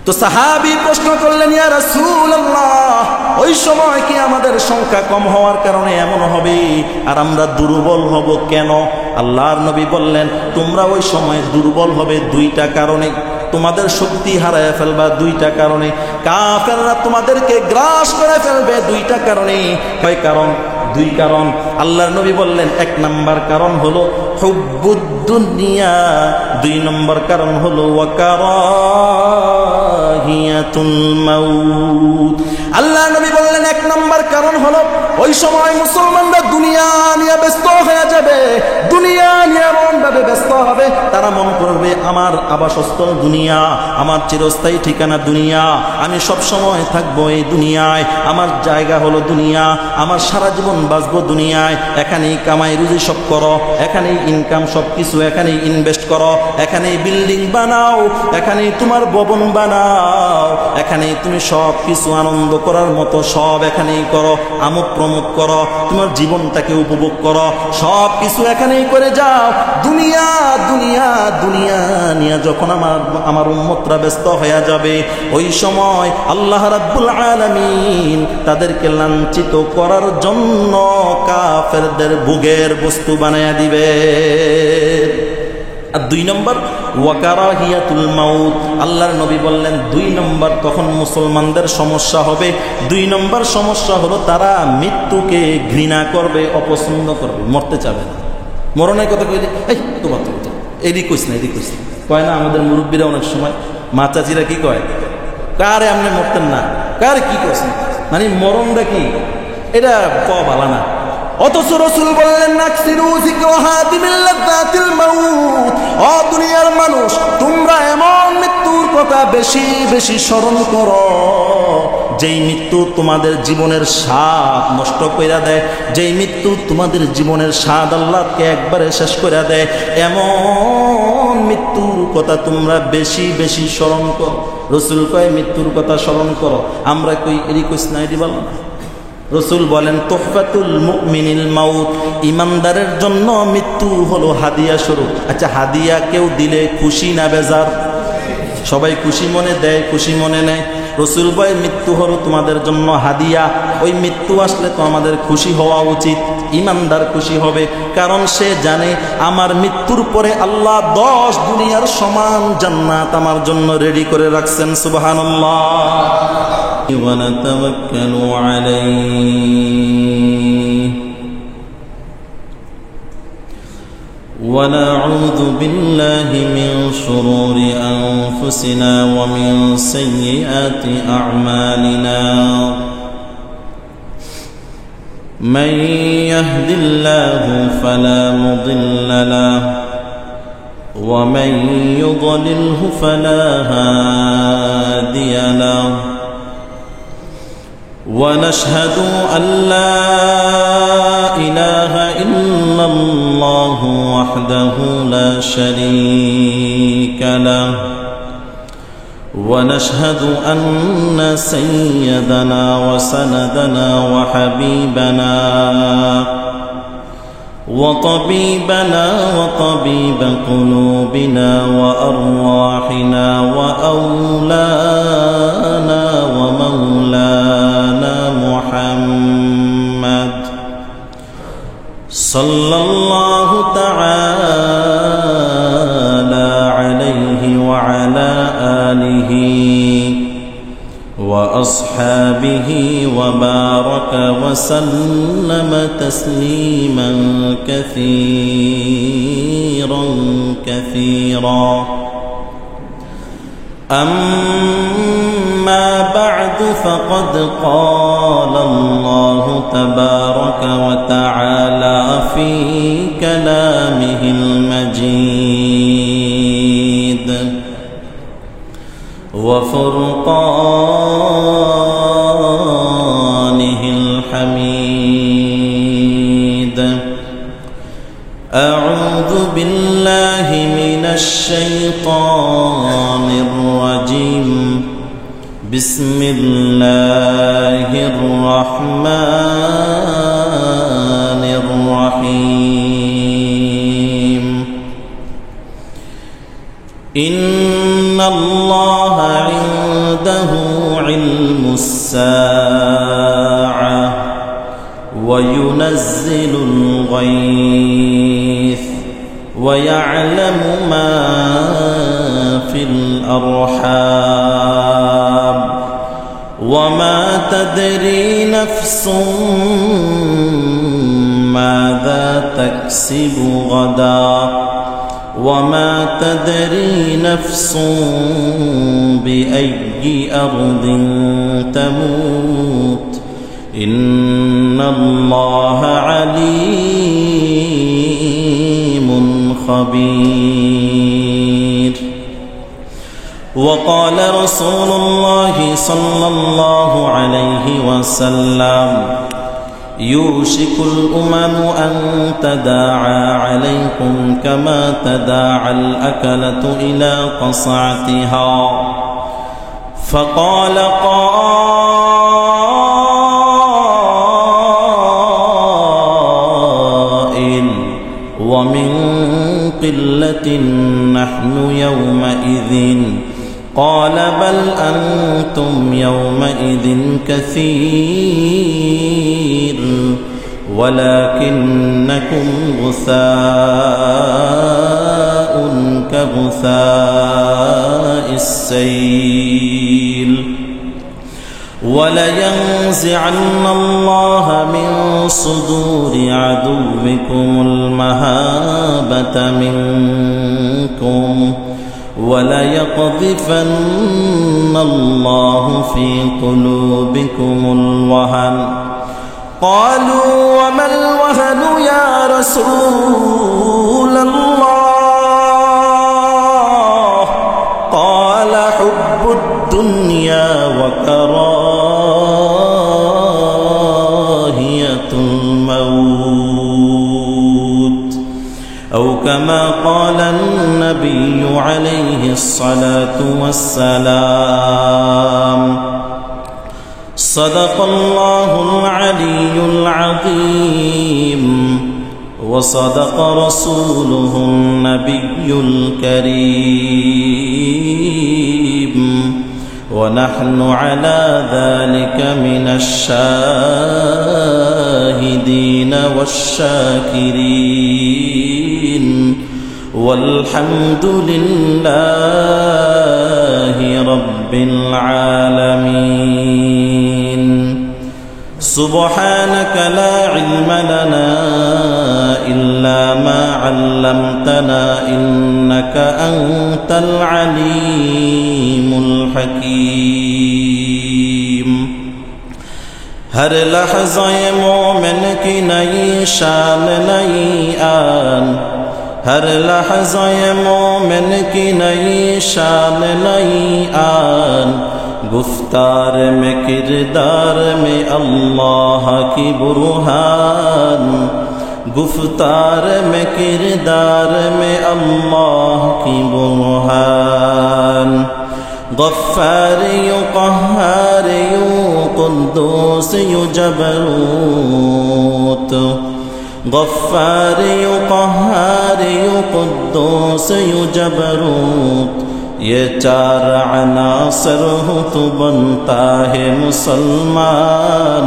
তো সাহাবী প্রশ্ন করলেন, ইয়া রাসূলুল্লাহ, ওই সময় কি আমাদের সংখ্যা কম হওয়ার কারণে এমন হবে আর আমরা দুর্বল হব কেন? আল্লাহর নবী বললেন, তোমরা ওই সময় দুর্বল হবে দুইটা কারণে, তোমাদের শক্তি হারায় ফেলবা দুইটা কারণে, কাফেররা তোমাদেরকে গ্রাস করে ফেলবে দুইটা কারণে। কয় কারণ? দুই কারণ। আল্লাহর নবী বললেন, এক নাম্বার কারণ হলো হুব্বুদ দুনিয়া, দুই নম্বর কারণ হলো ওয়াকারাহিয়াতুল মাউত। আল্লাহর নবী বললেন, এক নম্বর কারণ হলো ওই সময় মুসলমানরা দুনিয়া নিয়ে ব্যস্ত হয়ে যাবে, দুনিয়া নিয়ে এমনভাবে ব্যস্ত হবে তারা মনে করবে আমার আবাসস্থল দুনিয়া, আমার চিরস্থায়ী ঠিকানা দুনিয়া, আমি সব সময় থাকবো এই দুনিয়ায়, আমার জায়গা হলো দুনিয়া, আমার সারা জীবন বাঁচবো দুনিয়ায়, এখানেই কামাই রুজি সব করো, এখানেই ইনকাম সব কিছু, এখানেই ইনভেস্ট করো, এখানেই বিল্ডিং বানাও, এখানেই তোমার ভবন বানাও, এখানেই তুমি সব কিছু আনন্দ করার মতো সব এখানেই করো, আমোদ প্রমোদ করো, তোমার জীবনটাকে উপভোগ করো, সব কিছু এখানেই করে যাও। দুনিয়া দুনিয়া দুনিয়া নিয়ে যখন আমার উম্মতরা ব্যস্ত হয়ে যাবে, ওই সময় আল্লাহ রাব্বুল আলামিন তাদেরকে লাঞ্ছিত করার জন্য কাফেরদের ভোগের বস্তু বানায়া দিবে। আর দুই নম্বর ওয়াকারাহিয়াতুল মাউত, আল্লাহর নবী বললেন দুই নম্বর তখন মুসলমানদের সমস্যা হবে, দুই নম্বর সমস্যা হলো তারা মৃত্যুকে ঘৃণা করবে, অপছন্দ করবে, মরতে চাবে না। মরণের কথা কইলে এই তোমার তো এদিক কইস না, এদিক কইস না, কয় না আমাদের মুরব্বীরা অনেক সময়, মা চাচিরা কি কয়, কারে আপনি মরতেন না, কারে কি করছেন, মানে মরণটা কি এটা পাওয়া ভালো না। অথচ রাসূল বললেন, নাকসিরু যিকরাহা বিমিল্লাতিল মাউত, ও দুনিয়ার মানুষ তোমরা এমন মৃত্যুর কথা বেশি বেশি স্মরণ করো যেই মৃত্যু তোমাদের জীবনের স্বাদ নষ্ট কইরা দেয়, যেই মৃত্যু তোমাদের জীবনের স্বাদ আল্লাহকে একবারে শেষ কইরা দেয়, এমন মৃত্যুর কথা তোমরা বেশি বেশি স্মরণ করো। রাসূল কয় মৃত্যুর কথা স্মরণ করো, আমরা কই এরি কইস না, এরি বলো না। রাসূল বলেন, তুহফাতুল মুমিনিল মাউত, ইমানদারের জন্য মৃত্যু হলো হাদিয়া স্বরূপ। আচ্ছা, হাদিয়া কেউ দিলে খুশি না বেজার? সবাই খুশি মনে দেয়, খুশি মনে নেয়। রাসূল বলে মৃত্যু হলো তোমাদের জন্য হাদিয়া, ওই মৃত্যু আসলে তো আমাদের খুশি হওয়া উচিত। ইমানদার খুশি হবে, কারণ সে জানে আমার মৃত্যুর পরে আল্লাহ 10 দুনিয়ার সমান জান্নাত আমার জন্য রেডি করে রাখছেন। সুবহানাল্লাহ। ونتوكل عليه ونعوذ بالله من شرور أنفسنا ومن سيئات أعمالنا من يهد الله فلا مضل له ومن يضلله فلا هادي له ونشهد أن لا إله إلا الله وحده لا شريك له ونشهد أن سيدنا وسندنا وحبيبنا وطبيبنا وطبيب قلوبنا وأرواحنا وأولانا ومولانا محمد صلى الله تعالى عليه وعلى آله وأصحابه وبارك وسلم تسليما كثيرا كثيرا. أما بعد فقد قال الله تبارك وتعالى في كلامه المجيد وفرقانه الحميد. أعوذ بالله من الشيطان الرجيم. بسم الله الرحمن الرحيم. إن الله الله عنده علم الساعة وينزل الغيث ويعلم ما في الأرحام وما تدري نفس ماذا تكسب غدا وما تدري نفس بأي أرض تموت إن الله عليم خبير. وقال رسول الله صلى الله عليه وسلم يوشك الأمم أن تداعى عليكم كما تداعى الأكلة إلى قصعتها فقال قائل ومن قلة نحن يومئذ قال بل أنتم يومئذ كثير ولكنكم غثاء كغثاء السيل ولينزعن الله من صدور عدوكم المهابة منكم وليقذفن الله في قلوبكم الوهن قالوا وما الوهن يا رسول الله قال حب الدنيا وكراهية الموت أو كما قال النبي عليه الصلاة والسلام. صدق الله العلي العظيم وصدق رسوله النبي الكريم ونحن على ذلك من الشاهدين والشاكرين والحمد لله رب العالمين. سبحانك لا علم لنا إلا ما علمتنا إنك أنت العليم الحكيم. हर लहज़े मोमिन की नई शान नई आन हर लहज़े मोमिन की नई शान नई आन गुफ्तार में किरदार में अल्लाह की बुरहान गुफ्तार में किरदार में अल्लाह की बुरहान गफ्फार यू क़ह्हार यू क़ुद्दूस यू जबरूत गफ्फार यू क़ह्हार यू क़ुद्दूस यू जबरूत ये चार अनासर हो तो बनता है मुसलमान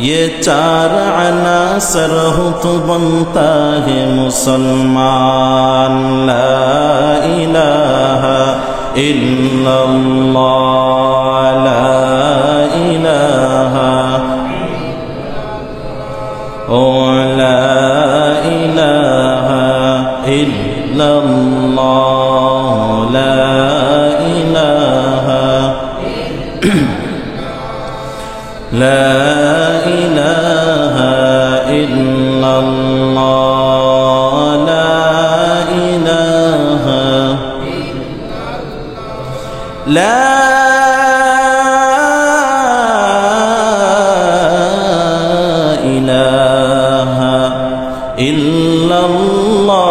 ये चार अनासर हो तो बनता है मुसलमान। ला इलाहा इल्लल्लाह ला इलाहा ओ ला इलाहा इल्लल्लाह ला इलाहा ला इलाहा इल्लल्लाह ला इलाहा ला इलाहा इल्लल्लाह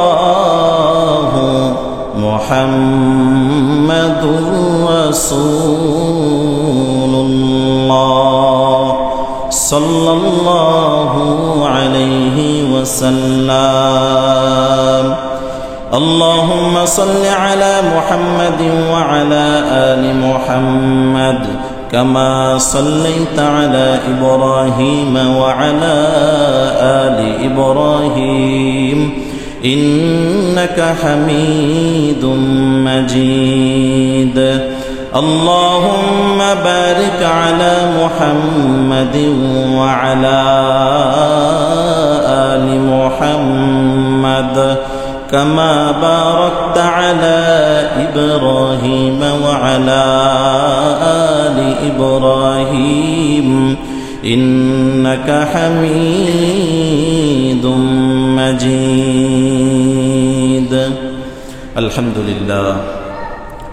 मुहम्मदुर रसूलुल्लाह सल्लल्लाहु अलैहि वसल्लम। اللهم صل على محمد وعلى آل محمد كما صليت على إبراهيم وعلى آل إبراهيم إنك حميد مجيد اللهم بارك على محمد وعلى آل محمد كما باركت على إبراهيم وعلى آل إبراهيم إنك حميد مجيد الحمد لله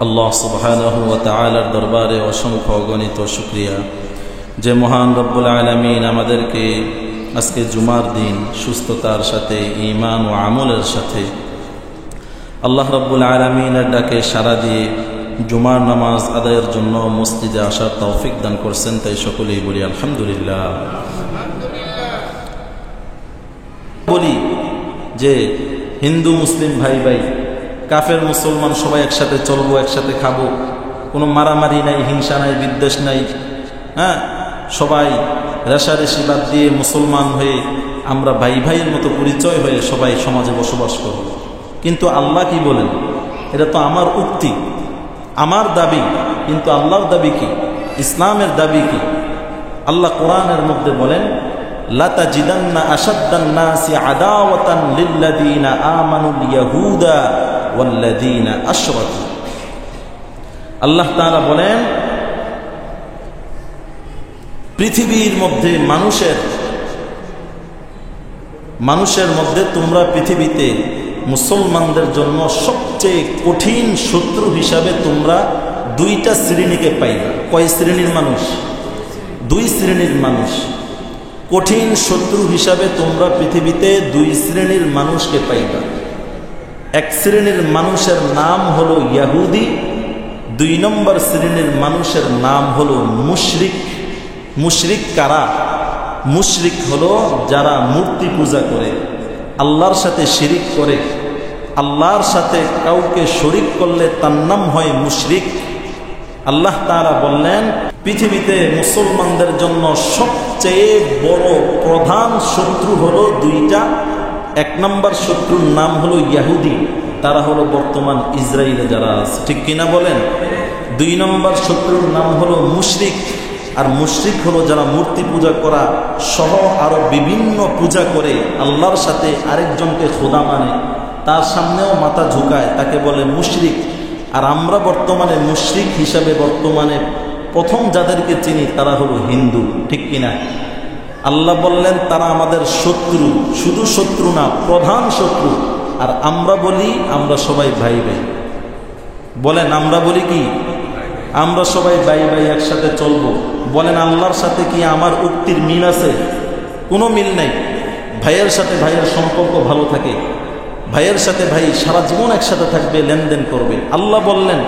আল্লাহ সুবহানাহু ওয়া তাআলার দরবারে অসংখ্য অগণিত শুকরিয়া যে মহান রব্বুল আলামিন আমাদেরকে আজকে জুমার দিন সুস্থতার সাথে ঈমান ও আমলের সাথে আল্লাহ রব্বুল আলামিনের ডাকে সাড়া দিয়ে জুমার নামাজ আদায়ের জন্য মসজিদে আসার তৌফিক দান করছেন, তাই সকলেই বলি আলহামদুলিল্লাহ। বলি যে হিন্দু মুসলিম ভাই ভাই, কাফের মুসলমান সবাই একসাথে চলবো, একসাথে খাবো, কোনো মারামারি নাই, হিংসা নাই, বিদ্বেষ নাই। হ্যাঁ, সবাই রেশারেশি বাদ দিয়ে মুসলমান হয়ে আমরা ভাই ভাইয়ের মতো পরিচয় হয়ে সবাই সমাজে বসবাস করব। কিন্তু আল্লাহ কি বলেন? এটা তো আমার উক্তি, আমার দাবি, কিন্তু আল্লাহর দাবি কি? ইসলামের দাবি কি? আল্লাহ কোরআনের মধ্যে বলেন, লাতাজিদান্না আশাদ্দান নাসি আদাওয়াতান লিল্লাযীনা আমানুল ইয়াহুদা ওয়াল্লাযীনা আশরাকু। আল্লাহ তাআলা বলেন, পৃথিবীর মধ্যে মানুষের মধ্যে তোমরা পৃথিবীতে মুসলমানদের জন্য সবচেয়ে কঠিন শত্রু হিসাবে তোমরা দুইটা শ্রেণীকে পাইবা। কয় শ্রেণীর মানুষ? দুই শ্রেণীর মানুষ। কঠিন শত্রু হিসাবে তোমরা পৃথিবীতে দুই শ্রেণীর মানুষকে পাইবা। এক শ্রেণীর মানুষের নাম হলো ইয়াহুদি, দুই নম্বর শ্রেণীর মানুষের নাম হলো মুশরিক। মুশরিক কারা? মুশরিক হলো যারা মূর্তি পূজা করে, আল্লাহর সাথে শিরিক করে। আল্লাহর সাথে কাউকে শরিক করলে তার নাম হয় মুশরিক। আল্লাহ তাআলা বললেন, পৃথিবীতে মুসলমানদের জন্য সবচেয়ে বড় প্রধান শত্রু হলো দুইটা। এক নম্বর শত্রুর নাম হলো ইয়াহুদি, তারা হলো বর্তমান ইসরায়েলে যারা আছে, ঠিক কিনা বলেন? দুই নম্বর শত্রুর নাম হলো মুশরিক, আর মুশরিক হলো যারা মূর্তি পূজা করা সহ আরো বিভিন্ন পূজা করে, আল্লাহর সাথে আরেকজনকে খোদা মানে, তার সামনেও মাথা ঝুঁকায়, তাকে বলে মুশরিক। আর আমরা বর্তমানে মুশরিক হিসাবে বর্তমানে প্রথম যাদেরকে চিনি তারা হলো হিন্দু, ঠিক কিনা? আল্লাহ বললেন তারা আমাদের শত্রু, শুধু শত্রু না, প্রধান শত্রু। আর আমরা বলি আমরা সবাই ভাই ভাই। বলেন আমরা বলি কি? আমরা সবাই ভাই ভাই, একসাথে চলবো। বলেন আল্লাহর সাথে কি আমার উক্তির মিল আছে? কোনো মিল নেই। ভাইয়ের সাথে ভাইয়ের সম্পর্ক ভালো থাকে, ভাইয়ের সাথে ভাই সারা জীবন একসাথে থাকবে, লেনদেন করবে। আল্লাহ বললেন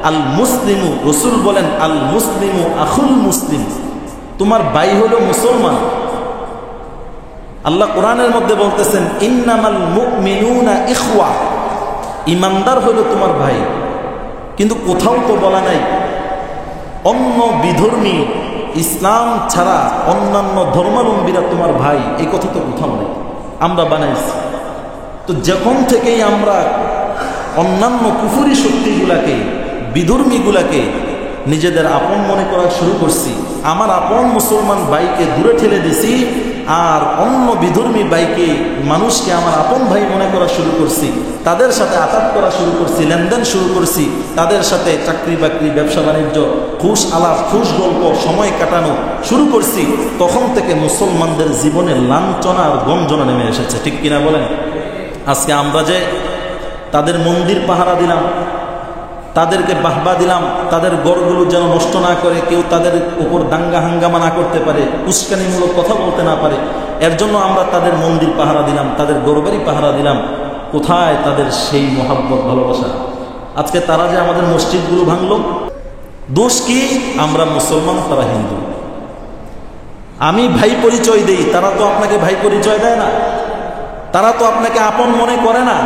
আল মুসলিমু, রসুল বলেন আল মুসলিমু আখুল মুসলিম, তোমার ভাই হলো মুসলমান। আল্লাহ কোরআনের মধ্যে বলতেছেন ইন্নামাল মুমিনুনা ইখওয়া, ইমানদার হলো তোমার ভাই। কিন্তু কোথাও তো বলা নাই অন্য বিধর্মী, ইসলাম ছাড়া অন্যান্য ধর্মাবলম্বীরা তোমার ভাই, এই কথা তো কোথাও নেই, আমরা বানাইছি। তো যখন থেকেই আমরা অন্যান্য কুফরি শক্তিগুলাকে, বিধর্মীগুলাকে নিজেদের আপন মনে করা শুরু করছি, আমার আপন মুসলমান ভাইকে দূরে ঠেলে দিছি, আর অন্য বিধর্মী ভাইকে, মানুষকে আমার আপন ভাই মনে করা শুরু করছি, তাদের সাথে আতাত করা শুরু করছি, লেনদেন শুরু করছি, তাদের সাথে চাকরি বাকরি, ব্যবসা বাণিজ্য, খুশ আলাপ, খুশ গল্প, সময় কাটানো শুরু করছি। তখন থেকে মুসলমানদের জীবনে লাঞ্ছনা আর গঞ্জনা নেমে এসেছে, ঠিক কিনা বলেন? আজকে আমরা যে তাদের মন্দির পাহারা দিলাম, তাদেরকে বাহবা দিলাম, তাদের গড়গুলো যেন নষ্ট না করে, কেউ তাদের উপর দাঙ্গা হাঙ্গামা না করতে পারে, উস্কানিমূলক কথা বলতে না পারে, এর জন্য আমরা তাদের মন্দির পাহারা দিলাম, তাদের গড়বাড়ি পাহারা দিলাম। কোথায় তাদের সেই মহাব্বত, ভালোবাসা? আজকে তারা যে আমাদের মসজিদগুলো ভাঙলো, দোষ কি? আমরা মুসলমান, তারা হিন্দু। আমি ভাই পরিচয় দেই, তারা তো আপনাকে ভাই পরিচয় দেয় না, তারা তো আপনাকে আপন মনে করে না।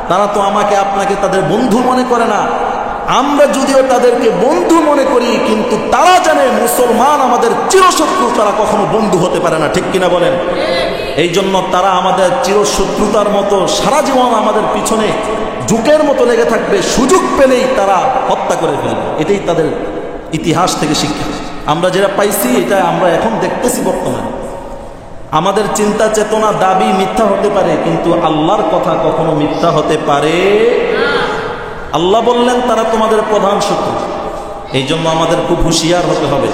তারা তো আমাকে আপনাকে তাদের বন্ধু মনে করে না। আমরা যদিও তাদেরকে বন্ধু মনে করি, কিন্তু তারা জানে মুসলমান আমাদের চিরশত্রু, তারা কখনো বন্ধু হতে পারে না। ঠিক কিনা বলেন? এই জন্য তারা আমাদের চিরশত্রুতার মতো সারা জীবন আমাদের পিছনে যুগের মতো লেগে থাকবে, সুযোগ পেলেই তারা হত্যা করে ফেলবে। এটাই তাদের ইতিহাস থেকে শিক্ষা। আমরা যেটা পাইছি এটা আমরা এখন দেখতেছি বর্তমানে। আমাদের চিন্তা চেতনা দাবি মিথ্যা হতে পারে, কিন্তু আল্লাহর কথা কখনো মিথ্যা হতে পারে। আল্লাহ বললেন তারা তোমাদের প্রধান শত্রু। এই জন্য আমাদের খুব হুঁশিয়ার হতে হবে।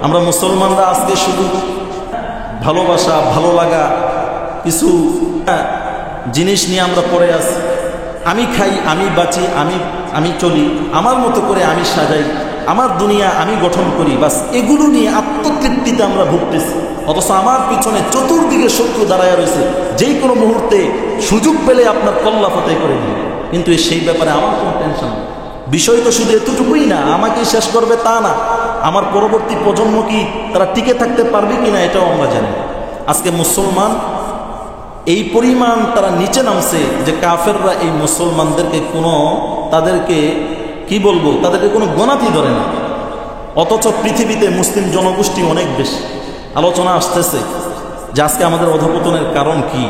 আমরা মুসলমানরা আজকে শুধু ভালোবাসা, ভালো লাগা কিছু জিনিস নিয়ে আমরা পড়ে আছি। আমি খাই, আমি বাঁচি, আমি চলি, আমার মতো করে আমি সাজাই, আমার দুনিয়া আমি গঠন করি, বাস এগুলো নিয়ে আত্মতৃপ্তিতে আমরা ভুগতেছি। অথচ আমার পিছনে চতুর্দিকে শত্রু দাঁড়ায় রয়েছে, যেই কোনো মুহূর্তে সুযোগ পেলে আপনার কল্লা ফতেহ করে দিবে। কিন্তু সেই ব্যাপারে আমার কোনো টেনশন নেই। বিষয় তো শুধু এতটুকুই না, আমাকেই শেষ করবে তা না, আমার পরবর্তী প্রজন্ম কি তারা টিকে থাকতে পারবে কিনা এটাও আমরা জানি। আজকে মুসলমান এই পরিমাণ তারা নিচে নামছে যে কাফেররা এই মুসলমানদেরকে কোনো, তাদেরকে কি বলবো, তাদেরকে কোনো গণাতি ধরে না। অথচ পৃথিবীতে মুসলিম জনগোষ্ঠী অনেক বেশি। আলোচনা আসতেছে যে আজকে আমাদের অধঃপতনের কারণ কি।